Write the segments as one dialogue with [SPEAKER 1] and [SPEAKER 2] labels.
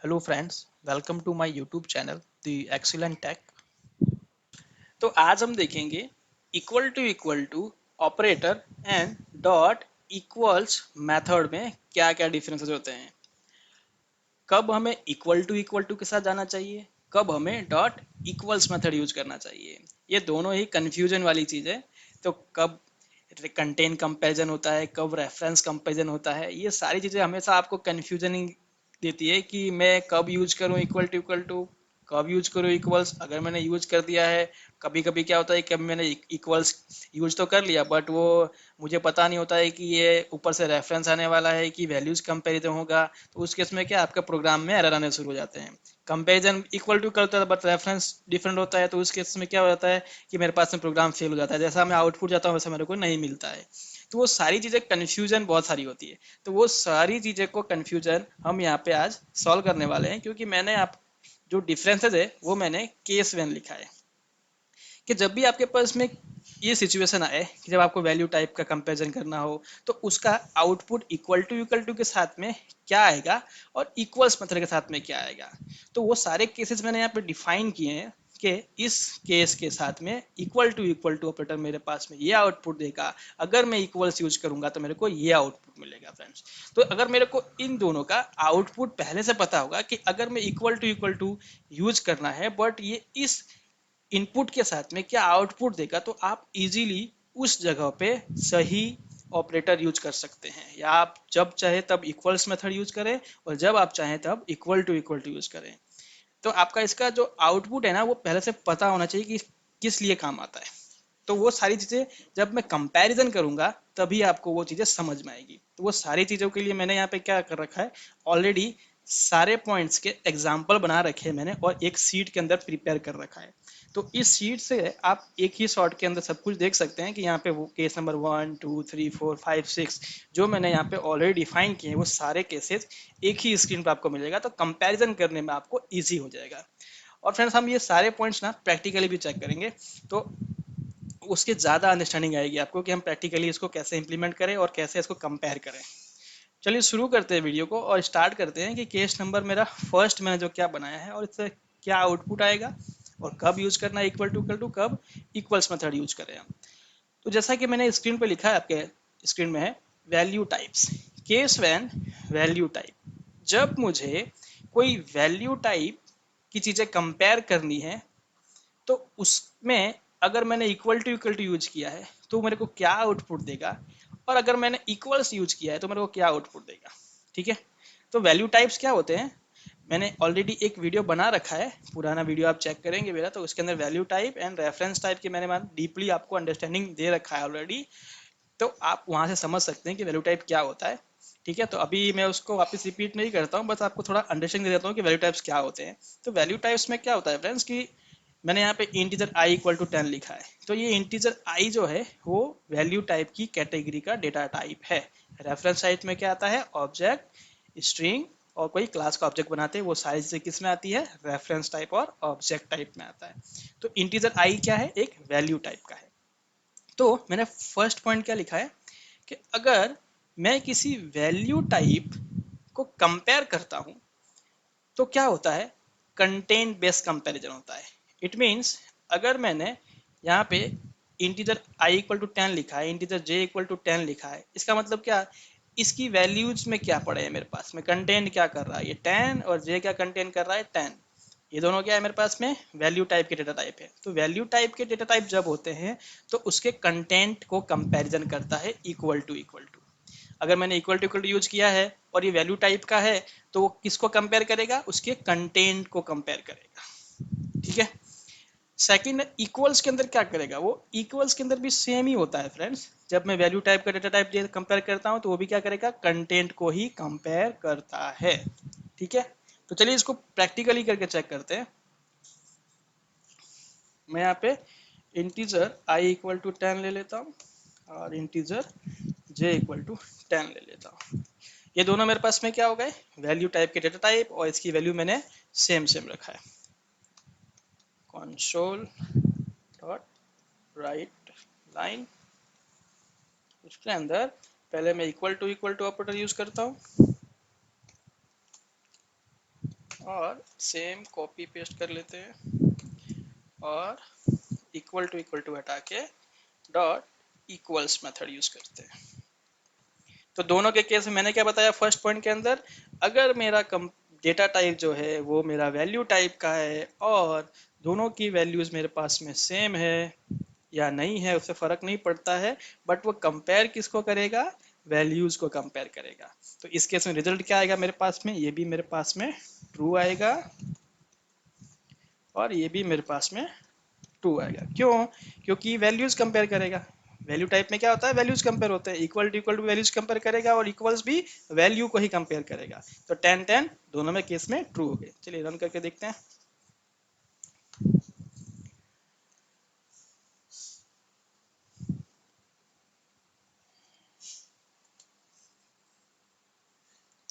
[SPEAKER 1] Hello friends, welcome to my YouTube channel the excellent tech. तो आज हम देखेंगे equal to operator and dot equals method में क्या क्या डिफरेंसेस होते हैं। कब हमें इक्वल टू के साथ जाना चाहिए, कब हमें डॉट इक्वल्स मेथड यूज करना चाहिए। ये दोनों ही कंफ्यूजन वाली चीज़ है। तो कब कंटेन कंपैरिजन होता है, कब रेफरेंस कंपैरिजन होता है, ये सारी चीज़ें हमेशा आपको कंफ्यूजन ही देती है कि मैं कब यूज करूँ इक्वल टू, कब यूज करूँ इक्वल्स। अगर मैंने यूज कर दिया है, कभी कभी क्या होता है कि मैंने इक्वल्स यूज तो कर लिया बट वो मुझे पता नहीं होता है कि ये ऊपर से रेफरेंस आने वाला है कि वैल्यूज कंपेरिजन होगा। तो उस केस में क्या आपका प्रोग्राम में एरर आने शुरू हो जाते हैं। कंपेरिजन इक्वल टू करता है बट रेफरेंस डिफरेंट होता है, तो उस केस में क्या हो जाता है कि मेरे पास में प्रोग्राम फेल हो जाता है। जैसा मैं आउटपुट जाता हूँ वैसा मेरे को नहीं मिलता है। तो वो सारी चीज़ें कन्फ्यूजन बहुत सारी होती है। तो वो सारी चीज़ें को कन्फ्यूजन हम यहाँ पे आज सॉल्व करने वाले हैं, क्योंकि मैंने आप जो डिफरेंसेस है वो मैंने केस वेन लिखा है कि जब भी आपके पास में ये सिचुएशन आए कि जब आपको वैल्यू टाइप का कंपैरिजन करना हो, तो उसका आउटपुट इक्वल टू के साथ में क्या आएगा और इक्वल्स मेथड के साथ में क्या आएगा। तो वो सारे केसेस मैंने यहाँ पे डिफाइन किए हैं कि इस केस के साथ में इक्वल टू ऑपरेटर मेरे पास में ये आउटपुट देगा, अगर मैं इक्वल्स यूज करूंगा तो मेरे को ये आउटपुट मिलेगा फ्रेंड्स। तो अगर मेरे को इन दोनों का आउटपुट पहले से पता होगा कि अगर मैं इक्वल टू यूज करना है बट ये इस इनपुट के साथ में क्या आउटपुट देगा, तो आप इजीली उस जगह पे सही ऑपरेटर यूज कर सकते हैं, या आप जब चाहे तब इक्वल्स मेथड यूज करें और जब आप चाहें तब इक्वल टू यूज करें। तो आपका इसका जो आउटपुट है ना वो पहले से पता होना चाहिए कि किस लिए काम आता है। तो वो सारी चीज़ें जब मैं कंपैरिजन करूंगा तभी आपको वो चीज़ें समझ में आएगी। तो वो सारी चीज़ों के लिए मैंने यहाँ पे क्या कर रखा है, ऑलरेडी सारे पॉइंट्स के एग्जाम्पल बना रखे हैं मैंने और एक सीट के अंदर प्रिपेयर कर रखा है। तो इस सीट से आप एक ही शॉट के अंदर सब कुछ देख सकते हैं कि यहाँ पे वो केस नंबर 1 2 3 4 5 6 जो मैंने यहाँ पे ऑलरेडी डिफाइन किए हैं वो सारे केसेस एक ही स्क्रीन पर आपको मिलेगा। तो कंपैरिजन करने में आपको ईजी हो जाएगा। और फ्रेंड्स हम ये सारे पॉइंट्स ना प्रैक्टिकली भी चेक करेंगे, तो उसके ज़्यादा अंडरस्टैंडिंग आएगी आपको कि हम प्रैक्टिकली इसको कैसे इंप्लीमेंट करें और कैसे इसको कंपेयर करें। चलिए शुरू करते हैं वीडियो को और स्टार्ट करते हैं कि केस नंबर मेरा फर्स्ट मैंने जो क्या बनाया है और इससे क्या आउटपुट आएगा और कब यूज करना है इक्वल टू कब इक्वल्स मेथड यूज करें हम। तो जैसा कि मैंने स्क्रीन पे लिखा है, आपके स्क्रीन में है value types. Case when value type, जब मुझे कोई वैल्यू टाइप की चीज़ें कंपेयर करनी है तो उसमें अगर मैंने इक्वल टू यूज किया है तो मेरे को क्या आउटपुट देगा, और अगर मैंने इक्वल्स यूज किया है तो मेरे को क्या आउटपुट देगा। ठीक है। तो वैल्यू टाइप्स क्या होते हैं, मैंने ऑलरेडी एक वीडियो बना रखा है, पुराना वीडियो आप चेक करेंगे मेरा, तो उसके अंदर value type and reference type की मैंने डीपली आपको अंडरस्टैंडिंग दे रखा है ऑलरेडी। तो आप वहाँ से समझ सकते हैं कि वैल्यू टाइप क्या होता है। ठीक है। तो अभी मैं उसको वापस रिपीट नहीं करता हूँ, बस आपको थोड़ा अंडरस्टैंडिंग दे देता हूँ कि वैल्यू टाइप्स क्या होते हैं। तो वैल्यू टाइप्स में क्या होता है फ्रेंड्स कि मैंने यहाँ पे इंटीजर आई इक्वल टू 10 लिखा है, तो ये इंटीजर आई जो है वो वैल्यू टाइप की कैटेगरी का डेटा टाइप है। रेफरेंस टाइप में क्या आता है, ऑब्जेक्ट, स्ट्रिंग और कोई क्लास का ऑब्जेक्ट बनाते हैं, वो सारी चीजें किस में आती है, रेफरेंस टाइप और ऑब्जेक्ट टाइप में आता है। तो इंटीजर आई क्या है, एक वैल्यू टाइप का है। तो मैंने फर्स्ट पॉइंट क्या लिखा है कि अगर मैं किसी वैल्यू टाइप को कंपेयर करता हूं तो क्या होता है, कंटेंट बेस्ड कंपैरिजन होता है। इट मीन्स अगर मैंने यहाँ पे इंटीजर आई इक्वल टू 10 लिखा है, इंटीजर जे इक्वल टू 10 लिखा है, इसका मतलब क्या, इसकी वैल्यूज में क्या पड़े हैं मेरे पास में, कंटेंट क्या कर रहा है, ये 10 और जे क्या कंटेंट कर रहा है 10। ये दोनों क्या है मेरे पास में, वैल्यू टाइप के डेटा टाइप है। तो वैल्यू टाइप के डेटा टाइप जब होते हैं तो उसके कंटेंट को कंपैरिजन करता है इक्वल टू। अगर मैंने इक्वल टू यूज किया है और ये वैल्यू टाइप का है तो वो किसको कंपेयर करेगा, उसके कंटेंट को कंपेयर करेगा। ठीक है। सेकंड, इक्वल्स के अंदर क्या करेगा, वो इक्वल्स के अंदर भी सेम ही होता है फ्रेंड्स। जब मैं वैल्यू टाइप का डेटा टाइप कंपेयर करता हूं तो वो भी क्या करेगा, कंटेंट को ही कंपेयर करता है। ठीक है। तो चलिए इसको प्रैक्टिकली करके चेक करते हैं। मैं यहाँ पे इंटीजर आई इक्वल टू 10 ले लेता हूँ और इंटीजर जे इक्वल टू 10 ले लेता हूँ। ये दोनों मेरे पास में क्या हो गए, वैल्यू टाइप के डेटा टाइप, और इसकी वैल्यू मैंने सेम सेम रखा है। कंसोल डॉट राइट लाइन, उसके अंदर पहले मैं इक्वल टू ऑपरेटर यूज करता हूँ और सेम कॉपी पेस्ट कर लेते हैं और इक्वल टू हटा के डॉट इक्वल्स मेथड यूज करते हैं। तो दोनों के केस में मैंने क्या बताया फर्स्ट पॉइंट के अंदर, अगर मेरा डेटा टाइप जो है वो मेरा वैल्यू टाइप का है और दोनों की वैल्यूज मेरे पास में सेम है या नहीं है उससे फर्क नहीं पड़ता है, बट वो कंपेयर किसको करेगा, वैल्यूज को कंपेयर करेगा। तो इस केस में रिजल्ट क्या आएगा मेरे पास में, ये भी मेरे पास में ट्रू आएगा और ये भी मेरे पास में ट्रू आएगा। क्यों? क्योंकि वैल्यूज कंपेयर करेगा। वैल्यू टाइप में क्या होता है, वैल्यूज कंपेयर होते हैं, इक्वल टू वैल्यूज कंपेयर करेगा और इक्वल्स भी वैल्यू को ही कंपेयर करेगा। तो 10 10 दोनों में केस में ट्रू हो गए। चलिए रन करके देखते हैं।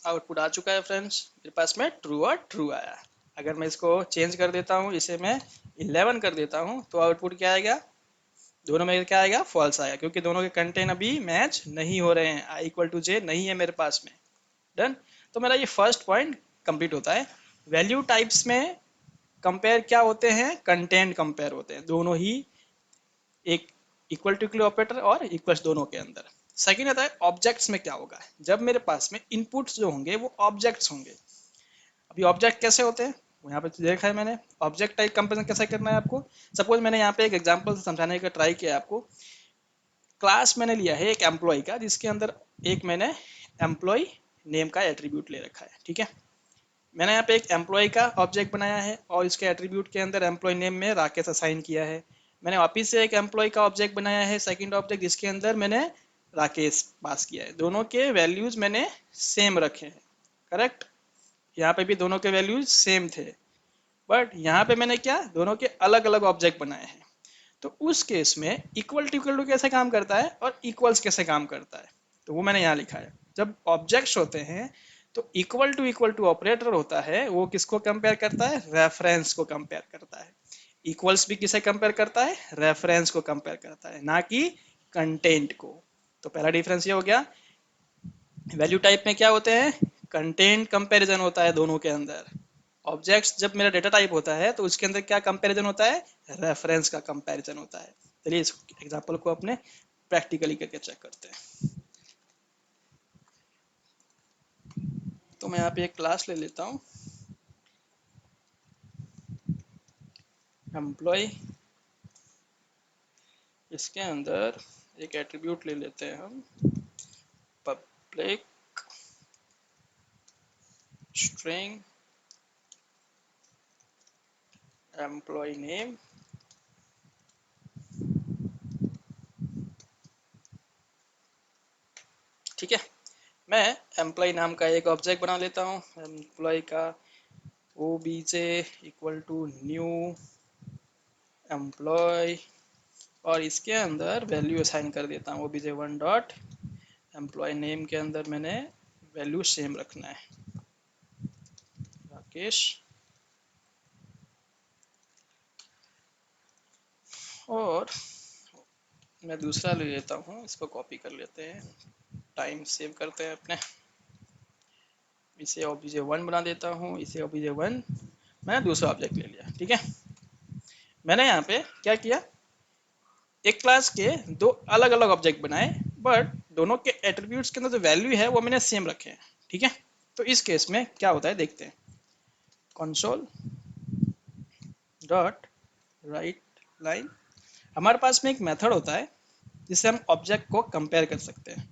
[SPEAKER 1] आउटपुट आ चुका है फ्रेंड्स, मेरे पास में ट्रू और ट्रू आया। अगर मैं इसको चेंज कर देता हूँ, इसे मैं 11 कर देता हूँ, तो आउटपुट क्या आएगा, दोनों में क्या आएगा, फॉल्स आएगा, क्योंकि दोनों के कंटेंट अभी मैच नहीं हो रहे हैं, आई इक्वल टू जे नहीं है मेरे पास में। डन। तो मेरा ये फर्स्ट पॉइंट कंप्लीट होता है। वैल्यू टाइप्स में कंपेयर क्या होते हैं, कंटेंट कंपेयर होते हैं, दोनों ही एक इक्वल ऑपरेटर और इक्वल्स दोनों के अंदर। सेकंड आता है ऑब्जेक्ट्स में क्या होगा, जब मेरे पास में इनपुट्स जो होंगे वो ऑब्जेक्ट्स होंगे। अभी ऑब्जेक्ट कैसे होते हैं वो यहाँ पे देखा है मैंने। ऑब्जेक्ट टाइप कंपेरिजन कैसे करना है आपको, सपोज मैंने यहाँ पे एक एग्जांपल से समझाने का ट्राई किया आपको। क्लास मैंने लिया है एक एम्प्लॉय का, जिसके अंदर एक मैंने एम्प्लॉय नेम का एट्रीब्यूट ले रखा है, ठीक है। मैंने यहाँ पे एक एम्प्लॉय का ऑब्जेक्ट बनाया है और इसके एट्रीब्यूट के अंदर एम्प्लॉय नेम में राकेश असाइन किया है। मैंने वापिस से एक एम्प्लॉय का ऑब्जेक्ट बनाया है, सेकंड ऑब्जेक्ट, जिसके अंदर मैंने राकेश पास किया है। दोनों के वैल्यूज मैंने सेम रखे हैं, करेक्ट। यहाँ पे भी दोनों के वैल्यूज सेम थे, बट यहाँ पे मैंने क्या, दोनों के अलग अलग ऑब्जेक्ट बनाए हैं। तो उस केस में इक्वल टू कैसे काम करता है और इक्वल्स कैसे काम करता है, तो वो मैंने यहाँ लिखा है। जब ऑब्जेक्ट्स होते हैं तो इक्वल टू ऑपरेटर होता है, वो किसको कंपेयर करता है, रेफरेंस को कंपेयर करता है। इक्वल्स भी किसे कंपेयर करता है, रेफरेंस को कंपेयर करता है, ना कि कंटेंट को। तो पहला डिफरेंस ये हो गया। वैल्यू टाइप में क्या होते हैं, कंटेंट कंपैरिजन होता है दोनों के अंदर। ऑब्जेक्ट्स जब मेरा डेटा टाइप होता है तो उसके अंदर क्या कंपैरिजन होता है, रेफरेंस का कंपैरिजन होता है। चलिए इस एग्जांपल को अपने प्रैक्टिकली करके चेक करते हैं। तो मैं यहाँ पे एक क्लास ले लेता हूँ, एम्प्लॉय। इसके अंदर एक एट्रीब्यूट ले लेते हैं हम, पब्लिक स्ट्रिंग एम्प्लॉय नेम। ठीक है, मैं एम्प्लॉय नाम का एक ऑब्जेक्ट बना लेता हूँ, एम्प्लॉय का obj equal to new employee, और इसके अंदर वैल्यू असाइन कर देता हूँ obj1 डॉट एम्प्लॉय नेम के अंदर मैंने वैल्यू सेम रखना है, राकेश। और मैं दूसरा ले लेता हूँ, इसको कॉपी कर लेते हैं, टाइम सेव करते हैं अपने। इसे obj1 बना देता हूँ, इसे obj1, मैंने दूसरा ऑब्जेक्ट ले लिया, ठीक है। मैंने यहाँ पे क्या किया, एक क्लास के दो अलग अलग ऑब्जेक्ट बनाए, बट दोनों के एट्रीब्यूट्स के अंदर जो वैल्यू है वो मैंने सेम रखे हैं, ठीक है। तो इस केस में क्या होता है देखते हैं, कंसोल डॉट राइट लाइन। हमारे पास में एक मेथड होता है जिससे हम ऑब्जेक्ट को कंपेयर कर सकते हैं,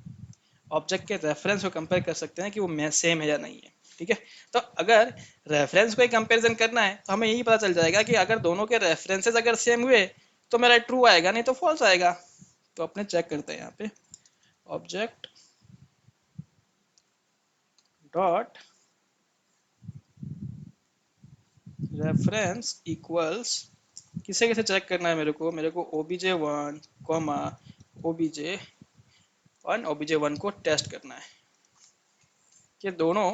[SPEAKER 1] ऑब्जेक्ट के रेफरेंस को कंपेयर कर सकते हैं कि वो सेम है या नहीं है, ठीक है। तो अगर रेफरेंस को ही कंपेरिजन करना है तो हमें यही पता चल जाएगा कि अगर दोनों के रेफरेंसेस अगर सेम हुए तो मेरा ट्रू आएगा, नहीं तो फॉल्स आएगा। तो अपने चेक करते हैं यहाँ पे, ऑब्जेक्ट डॉट रेफरेंस इक्वल्स, किसे किसे चेक करना है मेरे को obj1 कॉमा obj1 obj1 को टेस्ट करना है कि दोनों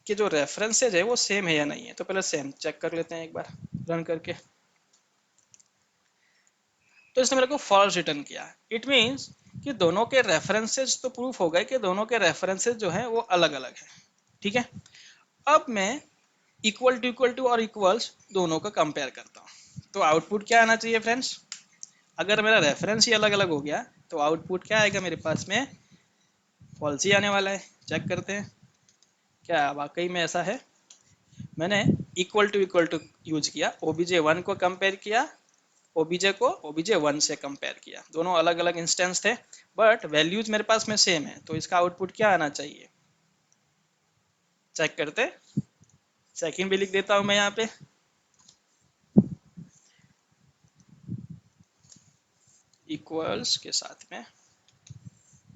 [SPEAKER 1] के जो रेफरेंसेज है वो सेम है या नहीं है। तो पहले सेम चेक कर लेते हैं एक बार रन करके। तो इसने मेरे को फॉल्स रिटर्न किया। इट मीन्स कि दोनों के रेफरेंसेज तो प्रूफ हो गए कि दोनों के रेफरेंसेज जो हैं वो अलग अलग हैं, ठीक है। अब मैं इक्वल टू और इक्वल्स दोनों का कंपेयर करता हूँ। तो आउटपुट क्या आना चाहिए फ्रेंड्स? अगर मेरा रेफरेंस ही अलग अलग हो गया तो आउटपुट क्या आएगा मेरे पास में? फॉल्स ही आने वाला है। चेक करते हैं क्या वाकई में ऐसा है। मैंने इक्वल टू यूज किया, ओबीजे वन को कंपेयर किया, ओबीजे को ओबीजे वन से कंपेयर किया, दोनों अलग अलग इंस्टेंस थे बट वैल्यूज मेरे पास में सेम है। तो इसका आउटपुट क्या आना चाहिए? चेक करते। सेकंड भी लिख देता हूं मैं यहाँ पे, इक्वल्स के साथ में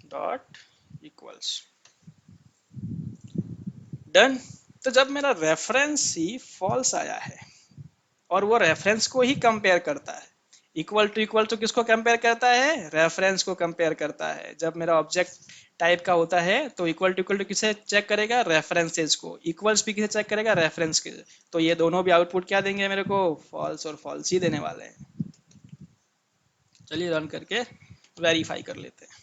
[SPEAKER 1] डॉट इक्वल्स। डन। तो जब मेरा रेफरेंस ही फॉल्स आया है और वो रेफरेंस को ही कंपेयर करता है, इक्वल टू किसको कंपेयर करता है? रेफरेंस को कंपेयर करता है। जब मेरा ऑब्जेक्ट टाइप का होता है तो इक्वल टू किसे चेक करेगा? रेफरेंसेस को। इक्वल्स भी किसे चेक करेगा? रेफरेंस के। तो ये दोनों भी आउटपुट क्या देंगे मेरे को? फॉल्स और फॉल्स ही देने वाले हैं। चलिए रन करके वेरीफाई कर लेते हैं।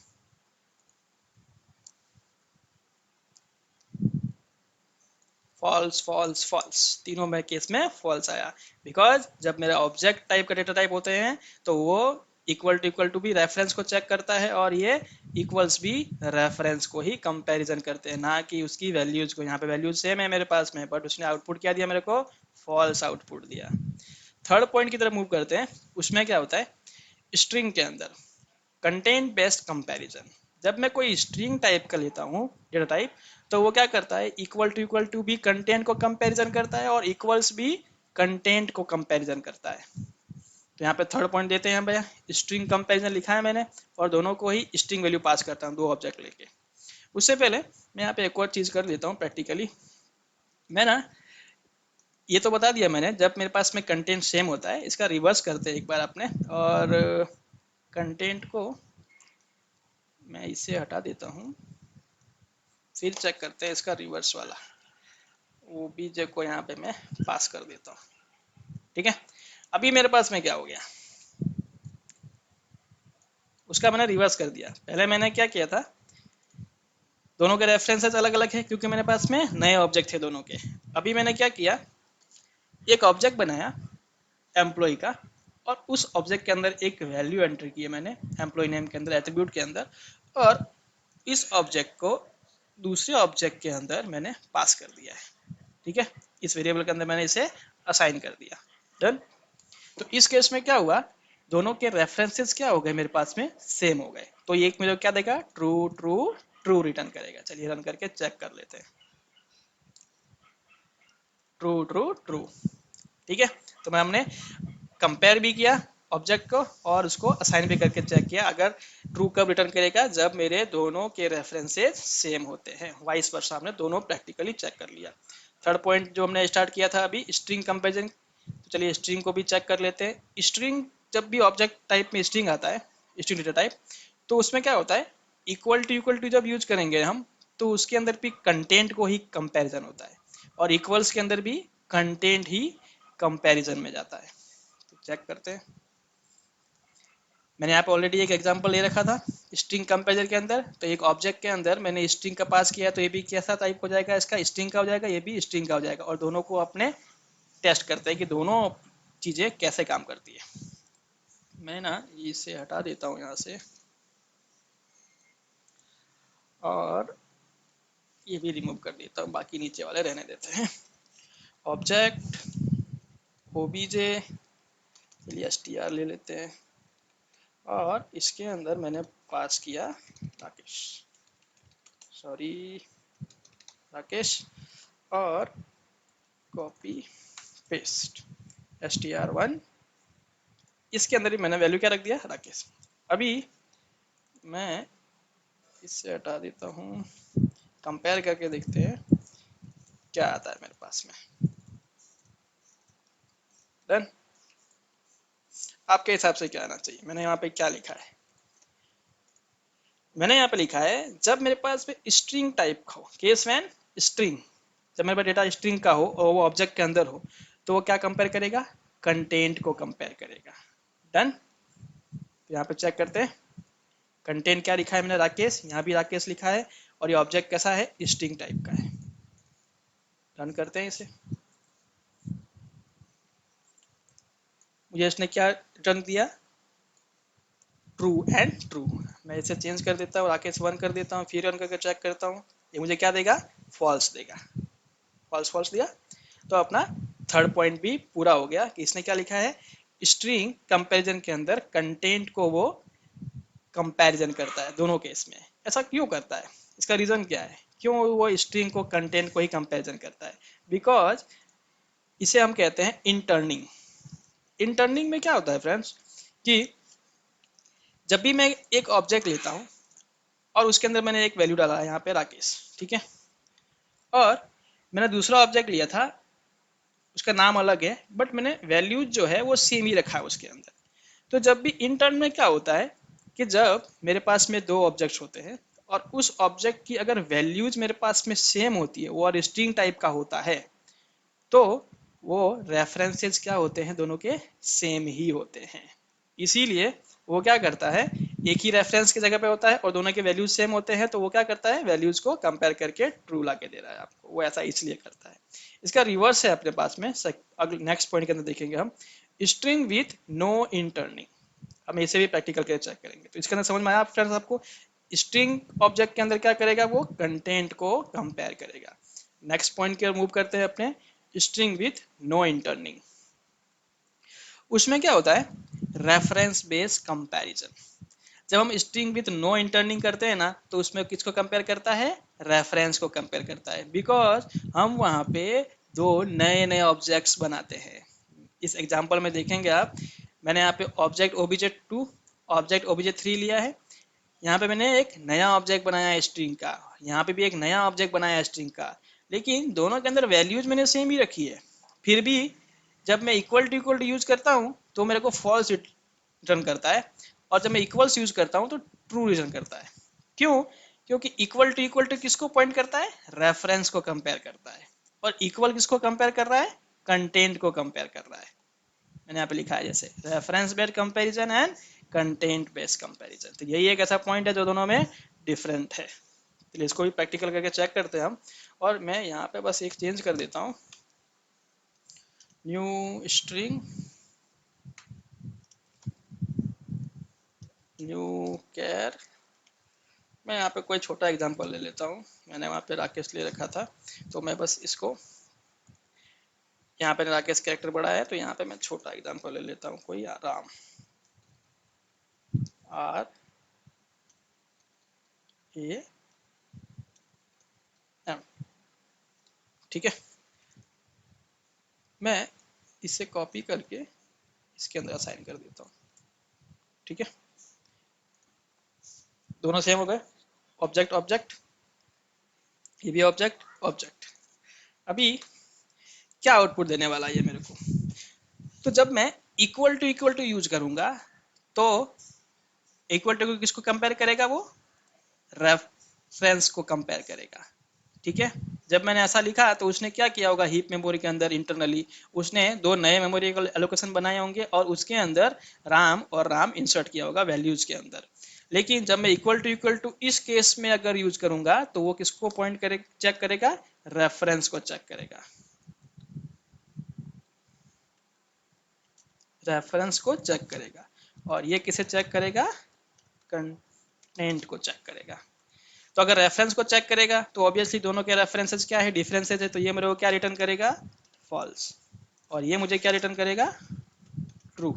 [SPEAKER 1] फॉल्स फॉल्स फॉल्स, तीनों में केस में फॉल्स आया। बिकॉज जब मेरा ऑब्जेक्ट टाइप का डेटा टाइप होते हैं तो वो इक्वल टू भी रेफरेंस को चेक करता है और ये इक्वल्स भी रेफरेंस को ही कंपैरिजन करते हैं, ना कि उसकी वैल्यूज को। यहाँ पे वैल्यूज सेम है मेरे पास में बट उसने आउटपुट क्या दिया मेरे को? फॉल्स आउटपुट दिया। थर्ड पॉइंट की तरफ मूव करते हैं। उसमें क्या होता है? स्ट्रिंग के अंदर कंटेंट बेस्ड कंपैरिजन। जब मैं कोई स्ट्रिंग टाइप का लेता हूँ डेटा टाइप, तो वो क्या करता है? इक्वल टू भी कंटेंट को कंपैरिजन करता है और इक्वल्स भी कंटेंट को कंपैरिजन करता है। तो यहाँ पे थर्ड पॉइंट देते हैं भैया, स्ट्रिंग कंपैरिजन लिखा है मैंने और दोनों को ही स्ट्रिंग वैल्यू पास करता हूँ, दो ऑब्जेक्ट लेके। उससे पहले मैं यहाँ पे एक और चीज़ कर देता हूँ प्रैक्टिकली। मैं ना, ये तो बता दिया मैंने, जब मेरे पास में कंटेंट सेम होता है, इसका रिवर्स करते हैं एक बार अपने। और कंटेंट को मैं इसे हटा देता हूँ, फिर चेक करते हैं इसका रिवर्स वाला। ओबीजे को यहाँ पे मैं पास कर देता हूँ। ठीक है, अभी मेरे पास में क्या हो गया? उसका मैंने रिवर्स कर दिया। पहले मैंने क्या किया था, दोनों के रेफरेंसेस अलग अलग है क्योंकि मेरे पास में नए ऑब्जेक्ट थे दोनों के। अभी मैंने क्या किया, एक ऑब्जेक्ट बनाया एम्प्लॉय का और उस ऑब्जेक्ट के अंदर एक वैल्यू एंटर की है मैंने एम्प्लॉय नेम के अंदर, एट्रीब्यूट के अंदर। और इस ऑब्जेक्ट को दूसरे ऑब्जेक्ट के अंदर मैंने पास कर दिया है। ठीक है, इस वेरिएबल के अंदर मैंने इसे असाइन कर दिया। डन। तो इस केस में क्या हुआ, दोनों के रेफरेंसेस क्या हो गए मेरे पास में? सेम हो गए। तो ये एक मेरे को क्या देगा? ट्रू ट्रू ट्रू रिटर्न करेगा। चलिए रन करके चेक कर लेते हैं। True true true. ठीक है, तो मैं हमने कंपेयर भी किया ऑब्जेक्ट को और उसको असाइन भी करके चेक किया। अगर ट्रू कब रिटर्न करेगा? जब मेरे दोनों के रेफरेंसेस सेम होते हैं। वाइस वर्सा हमने दोनों प्रैक्टिकली चेक कर लिया। थर्ड पॉइंट जो हमने स्टार्ट किया था अभी, स्ट्रिंग कंपेरिजन। तो चलिए स्ट्रिंग को भी चेक कर लेते हैं। स्ट्रिंग, जब भी ऑब्जेक्ट टाइप में स्ट्रिंग आता है, स्ट्रिंग डेटा टाइप, तो उसमें क्या होता है? इक्वल टू जब यूज करेंगे हम, तो उसके अंदर भी कंटेंट को ही कंपैरिजन होता है और इक्वल्स के अंदर भी कंटेंट ही कंपैरिजन में जाता है। तो चेक करते हैं। मैंने यहाँ पे ऑलरेडी एक एग्जांपल ले रखा था स्ट्रिंग कंपेरिजन के अंदर। तो एक ऑब्जेक्ट के अंदर मैंने स्ट्रिंग का पास किया, तो ये भी कैसा टाइप हो जाएगा? इसका स्ट्रिंग का हो जाएगा, ये भी स्ट्रिंग का हो जाएगा। और दोनों को अपने टेस्ट करते हैं कि दोनों चीज़ें कैसे काम करती है। मैं ना इसे हटा देता हूँ यहाँ से और ये भी रिमूव कर देता हूँ, बाकी नीचे वाले रहने देते हैं। ऑब्जेक्ट ओबीजे, चलिए एसटीआर ले लेते हैं और इसके अंदर मैंने पास किया राकेश, सॉरी राकेश, और कॉपी पेस्ट str1। इसके अंदर ही मैंने वैल्यू क्या रख दिया? राकेश। अभी मैं इससे हटा देता हूँ, कंपेयर करके देखते हैं क्या आता है मेरे पास में। डन। आपके हिसाब से क्या आना चाहिए? मैंने यहाँ पे क्या लिखा है? मैंने यहाँ पे लिखा है जब मेरे पास में स्ट्रिंग टाइप का हो, केस वैन स्ट्रिंग, जब मेरे पास डेटा स्ट्रिंग का हो और वो ऑब्जेक्ट के अंदर हो, तो वो क्या कंपेयर करेगा? कंटेंट को कंपेयर करेगा। डन। तो यहाँ पे चेक करते हैं कंटेंट क्या लिखा है मैंने? राकेश। यहाँ भी राकेश लिखा है और ये ऑब्जेक्ट कैसा है? स्ट्रिंग टाइप का है। रन करते हैं इसे। मुझे इसने क्या रिटर्न दिया, ट्रू एंड ट्रू। मैं इसे चेंज कर देता हूँ, राकेश 1 कर देता हूँ, फिर रन करके चेक करता हूँ, ये मुझे क्या देगा, फॉल्स देगा। फॉल्स फॉल्स दिया। तो अपना थर्ड पॉइंट भी पूरा हो गया कि इसने क्या लिखा है, स्ट्रिंग कंपैरिजन के अंदर कंटेंट को वो कंपैरिजन करता है दोनों केस में। ऐसा क्यों करता है, इसका रीजन क्या है, क्यों वो स्ट्रिंग को कंटेंट को ही कंपैरिजन करता है? बिकॉज इसे हम कहते हैं इंटर्निंग। इंटर्निंग में क्या होता है फ्रेंड्स, कि जब भी मैं एक ऑब्जेक्ट लेता हूँ और उसके अंदर मैंने एक वैल्यू डाला है यहाँ पे राकेश, ठीक है, और मैंने दूसरा ऑब्जेक्ट लिया था, उसका नाम अलग है, बट मैंने वैल्यूज जो है वो सेम ही रखा है उसके अंदर। तो जब भी इन टर्न में क्या होता है कि जब मेरे पास में दो ऑब्जेक्ट्स होते हैं और उस ऑब्जेक्ट की अगर वैल्यूज मेरे पास में सेम होती है, वो और स्ट्रिंग टाइप का होता है, तो वो रेफरेंसेस क्या होते हैं, दोनों के सेम ही होते हैं। इसीलिए वो क्या करता है, एक ही रेफरेंस की जगह पे होता है और दोनों के वैल्यूज सेम होते हैं, तो वो क्या करता है, वैल्यूज को कंपेयर करके ट्रू ला के दे रहा है आपको, वो ऐसा इसलिए करता है। इसका रिवर्स है अपने पास में, अगले नेक्स्ट पॉइंट के अंदर देखेंगे हम, स्ट्रिंग विथ नो इंटर्निंग। हम इसे भी प्रैक्टिकल करके चेक करेंगे। तो इसके अंदर समझ में आया फ्रेंड्स आपको, स्ट्रिंग ऑब्जेक्ट के अंदर क्या करेगा, वो कंटेंट को कंपेयर करेगा। नेक्स्ट पॉइंट की ओर मूव करते हैं अपने, स्ट्रिंग विथ नो इंटर्निंग। उसमें क्या होता है, रेफरेंस बेस्ड कंपैरिजन। जब हम स्ट्रिंग विथ नो इंटर्निंग करते हैं ना, तो उसमें किसको कंपेयर करता है, रेफरेंस को कंपेयर करता है। बिकॉज हम वहां पे दो नए नए ऑब्जेक्ट्स बनाते हैं। इस एग्जांपल में देखेंगे आप, मैंने यहाँ पे ऑब्जेक्ट ओबीजे 2, ऑब्जेक्ट ओबीजे 3 लिया है। यहाँ पे मैंने एक नया ऑब्जेक्ट बनाया है स्ट्रिंग का, यहाँ पे भी एक नया ऑब्जेक्ट बनाया है स्ट्रिंग का, लेकिन दोनों के अंदर वैल्यूज मैंने सेम ही रखी है। फिर भी जब मैं इक्वल टू यूज करता हूँ तो मेरे को फॉल्स रिटर्न करता है, और जब मैं इक्वल्स यूज करता हूँ तो ट्रू रिटर्न करता है। क्यों? क्योंकि इक्वल टू किसको पॉइंट करता है, रेफरेंस को कंपेयर करता है, और इक्वल किसको कंपेयर कर रहा है, कंटेंट को कंपेयर कर रहा है। मैंने यहाँ पे लिखा है जैसे reference based comparison and content based comparison. तो यही एक ऐसा पॉइंट है जो दोनों में डिफरेंट है। तो इसको भी प्रैक्टिकल करके चेक करते हैं हम। और मैं यहाँ पे बस एक चेंज कर देता हूँ, न्यू स्ट्रिंग, न्यू कैर। मैं यहाँ पे कोई छोटा एग्जांपल ले लेता हूँ, मैंने वहाँ पे राकेश ले रखा था, तो मैं बस इसको, यहाँ पे राकेश कैरेक्टर बड़ा है तो यहाँ पे मैं छोटा एग्जांपल ले लेता हूँ, कोई राम, आर ए एम, ठीक है। मैं इसे कॉपी करके इसके अंदर असाइन कर देता हूँ, ठीक है। दोनों सेम हो गए, ऑब्जेक्ट ऑब्जेक्ट, ये भी ऑब्जेक्ट ऑब्जेक्ट। अभी क्या आउटपुट देने वाला है ये मेरे को, तो जब मैं इक्वल टू यूज करूंगा तो इक्वल टू किसको कंपेयर करेगा, वो रेफरेंस को कंपेयर करेगा, ठीक है। जब मैंने ऐसा लिखा तो उसने क्या किया होगा, हीप मेमोरी के अंदर इंटरनली उसने दो नए मेमोरी एलोकेशन बनाए होंगे और उसके अंदर राम और राम इंसर्ट किया होगा वैल्यूज के अंदर। लेकिन जब मैं इक्वल टू इस केस में अगर यूज करूंगा तो वो किसको पॉइंट करे, चेक करेगा, रेफरेंस को चेक करेगा, रेफरेंस को चेक करेगा। और ये किसे चेक करेगा, कंटेंट को चेक करेगा। तो अगर रेफरेंस को चेक करेगा तो ऑब्वियसली दोनों के रेफरेंसेस क्या है, डिफरेंसेस है, तो ये मेरे को क्या रिटर्न करेगा, फॉल्स। और ये मुझे क्या रिटर्न करेगा, ट्रू।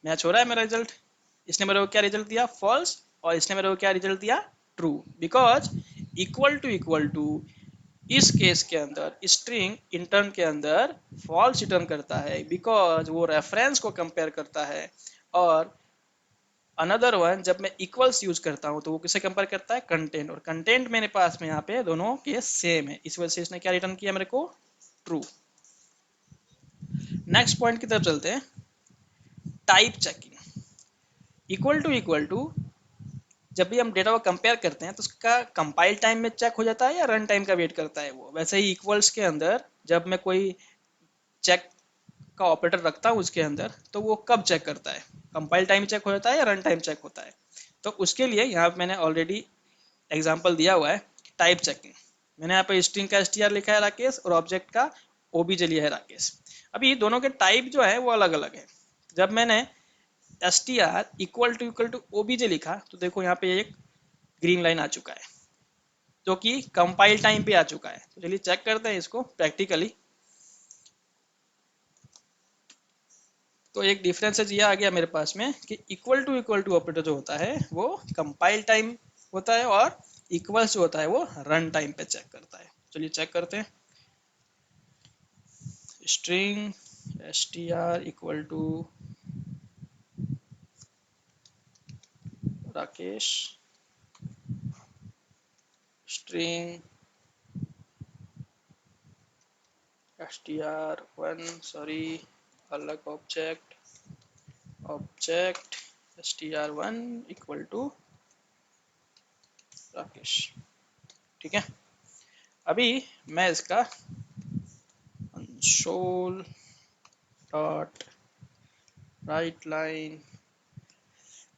[SPEAKER 1] मैच हो रहा है मेरा रिजल्ट, इसने मेरे को क्या रिजल्ट दिया, फॉल्स, और इसने मेरे को क्या रिजल्ट दिया, ट्रू। बिकॉज इक्वल टू इस केस के अंदर स्ट्रिंग इंटर्न के अंदर फॉल्स रिटर्न करता है, बिकॉज वो रेफरेंस को कंपेयर करता है। और अनदर वन जब मैं इक्वल्स यूज करता हूं तो वो किसे कंपेयर करता है, कंटेंट, और कंटेंट मेरे पास में यहाँ पे दोनों के सेम है, इस वजह से इसने क्या रिटर्न किया मेरे को, ट्रू। नेक्स्ट पॉइंट की तरफ चलते हैं, टाइप चेकिंग। इक्वल टू जब भी हम डेटा को कंपेयर करते हैं तो उसका कंपाइल टाइम में चेक हो जाता है या रन टाइम का वेट करता है वो, वैसे ही इक्वल्स के अंदर जब मैं कोई चेक का ऑपरेटर रखता हूँ उसके अंदर तो वो कब चेक करता है, कंपाइल टाइम चेक हो जाता है या रन टाइम चेक होता है। तो उसके लिए यहाँ मैंने ऑलरेडी एग्जाम्पल दिया हुआ है, टाइप चेकिंग। मैंने यहाँ पे स्ट्रिंग का str लिखा है राकेश और ऑब्जेक्ट का obj लिया है राकेश। अभी दोनों के टाइप जो है वो अलग अलग है। जब मैंने str इक्वल टू obj लिखा तो देखो यहाँ पे एक ग्रीन लाइन आ चुका है जो कि कंपाइल टाइम पे आ चुका है। तो चलिए चेक करते हैं इसको प्रैक्टिकली। तो एक डिफरेंस ये आ गया मेरे पास में कि इक्वल टू ऑपरेटर जो होता है वो कंपाइल टाइम होता है और इक्वल्स जो होता है वो रन टाइम पे चेक करता है। चलिए चेक करते हैं। String str equal to Rakesh string str1 sorry अलग object str1 equal to Rakesh. ठीक है, अभी मैं इसका console डॉट राइट लाइन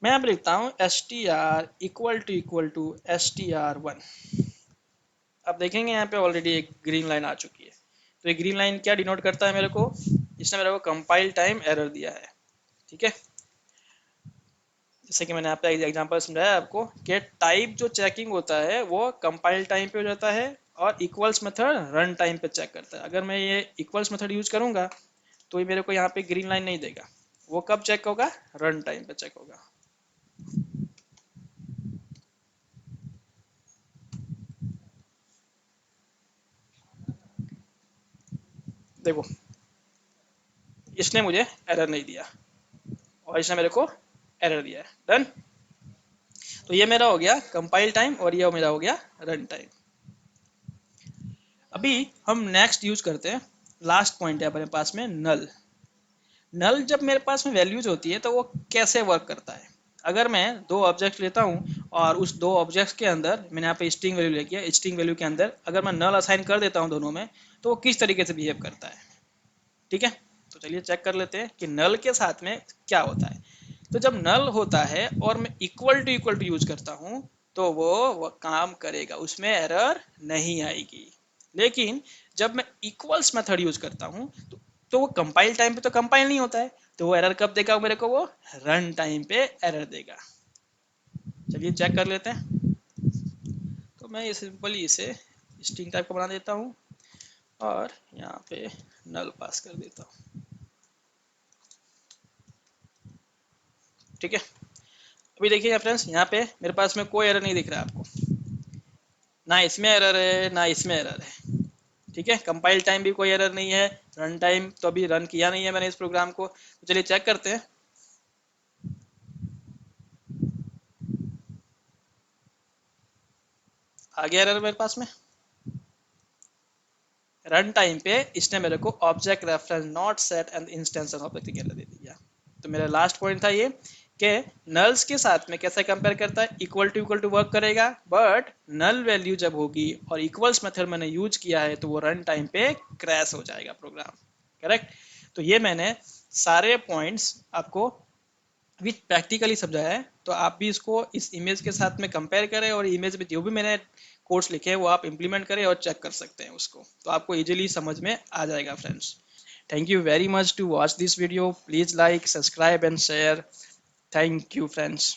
[SPEAKER 1] मैं अब लिखता हूँ str इक्वल टू str1। अब देखेंगे यहाँ पे ऑलरेडी एक ग्रीन लाइन आ चुकी है। तो ये ग्रीन लाइन क्या डिनोट करता है मेरे को, इसने मेरे को कंपाइल टाइम एरर दिया है। ठीक है, जैसे कि मैंने यहाँ पे एग्जांपल समझाया आपको कि टाइप जो चेकिंग होता है वो कंपाइल टाइम पे हो जाता है और इक्वल्स मेथड रन टाइम पे चेक करता है। अगर मैं ये इक्वल्स मेथड यूज करूंगा तो ये मेरे को यहाँ पे ग्रीन लाइन नहीं देगा। वो कब चेक होगा, रन टाइम पे चेक होगा। देखो इसने मुझे एरर नहीं दिया और इसने मेरे को एरर दिया है। डन। तो ये मेरा हो गया कंपाइल टाइम और ये मेरा हो गया रन टाइम। अभी हम नेक्स्ट यूज करते हैं, लास्ट पॉइंट है अपने पास में नल। नल जब मेरे पास में वैल्यूज होती है तो वो कैसे वर्क करता है। अगर मैं दो ऑब्जेक्ट लेता हूँ और उस दो ऑब्जेक्ट्स के अंदर मैंने यहाँ पे स्ट्रिंग वैल्यू लेके स्ट्रिंग वैल्यू के अंदर अगर मैं नल असाइन कर देता हूँ दोनों में तो वो किस तरीके से बिहेव करता है। ठीक है, तो चलिए चेक कर लेते हैं कि नल के साथ में क्या होता है। तो जब नल होता है और मैं इक्वल टू यूज करता हूँ तो वो काम करेगा, उसमें एरर नहीं आएगी। लेकिन जब मैं इक्वल्स मेथड यूज करता हूँ तो वो कंपाइल टाइम पे तो कंपाइल नहीं होता है, तो वो एरर कब देगा मेरे को, वो रन टाइम पे एरर देगा। चलिए चेक कर लेते हैं। तो मैं ये सिंपली इसे स्ट्रिंग टाइप का बना देता हूँ और यहाँ पे नल पास कर देता हूँ। ठीक है, अभी देखिए फ्रेंड्स यहाँ पे मेरे पास में कोई एरर नहीं दिख रहा है आपको, ना इसमें एरर है ना इसमें एरर है। ठीक है, कंपाइल टाइम भी कोई एरर नहीं है, रन टाइम तो अभी रन किया नहीं है मैंने इस प्रोग्राम को। तो चलिए चेक करते हैं। आ गया एरर मेरे पास में। रन टाइम पे इसने मेरे को object reference not set and instance object की एरर दे दिया। तो मेरा लास्ट पॉइंट था ये कि नल्स के साथ में कैसे कंपेयर करता है, इक्वल टू वर्क करेगा, बट नल वैल्यू जब होगी और इक्वल्स मेथड मैंने यूज किया है तो वो रन टाइम पे क्रैश हो जाएगा प्रोग्राम। करेक्ट। तो ये मैंने सारे पॉइंट्स आपको विथ प्रैक्टिकली समझाया है। तो आप भी इसको इस इमेज के साथ में कंपेयर करें और इमेज में जो भी मैंने कोड्स लिखे हैं वो आप इंप्लीमेंट करें और चेक कर सकते हैं उसको, तो आपको इजीली समझ में आ जाएगा friends. Thank you very much to watch this video. Please like, subscribe and share. Thank you friends.